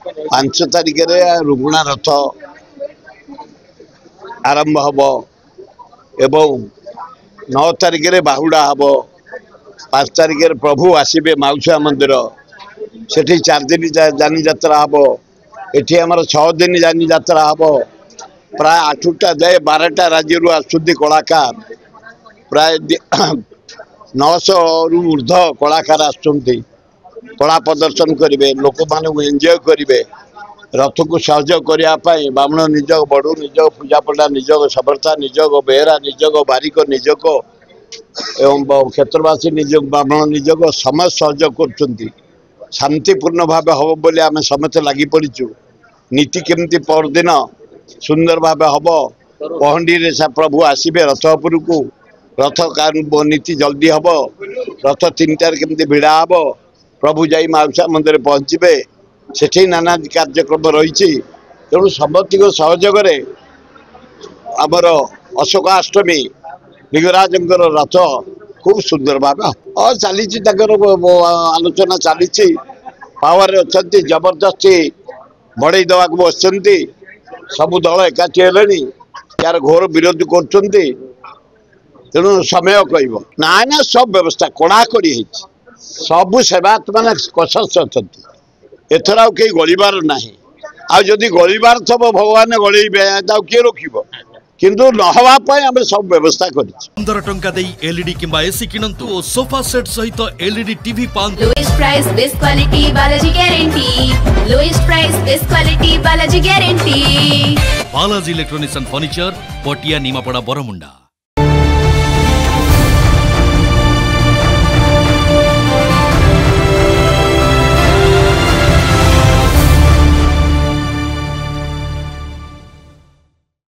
5 तारिख रुगुणा रथ आरंभ हम एवं 9 तारिख बाहुड़ा हम 5 तारिख प्रभु आसबे माउसा मंदिर से 4 दिन जानी यात्रा हम एटी आमर 6 दिन जानी यात्रा हम प्राय 8टा जाए 12टा राज्य आसुदी कलाकार प्राय 900 रु ऊर्ध कलाकार आसुंती कला प्रदर्शन करेंगे लोक मान एंजॉय करेंगे रथ को सहयोग करने बामण निजग बड़ू निजग पूजा पंडा निजग समर्था निजग बेहरा निजग बारिक निजग एवं क्षेत्रवासी निजग बामण निजग समस्त सहयोग कर शांतिपूर्ण भाव हम बोली आम समस्त लगी पड़चु नीति केमती परदिन सुंदर भाव हम पहंडी प्रभु आसबे रथ उपर को रथ नीति जल्दी हम रथ 3टार केमती भिड़ा हम प्रभु जाई माउसा मंदिर पहुँचे सेठी नाना कार्यक्रम रही तेणु समस्त सहयोग आमर अशोकाष्टमी लिंगराज रथ खूब सुंदर भाव और चली आलोचना चली पावर अच्छा जबरदस्ती बढ़ई देवा बस सबु दल एकाठी यार घोर विरोध कर तेणु समय कह ना ना सब व्यवस्था कड़ाकड़ी सबू सेवायत मैंने कस अच्छा एथर आ कहीं गलिबार ना आदि गलिबार थब भगवान गलैबे किए रोक किंतु नहवाई आम सब व्यवस्था कर 15 टंका दे एलईडी किंबा एसी किनंतु और सोफा सेट सहित एलईडी टीवी पांतु lowest price best quality Balaji guarantee lowest price best quality Balaji guarantee Balaji electronics and furniture Patia Nimapada Bermuda.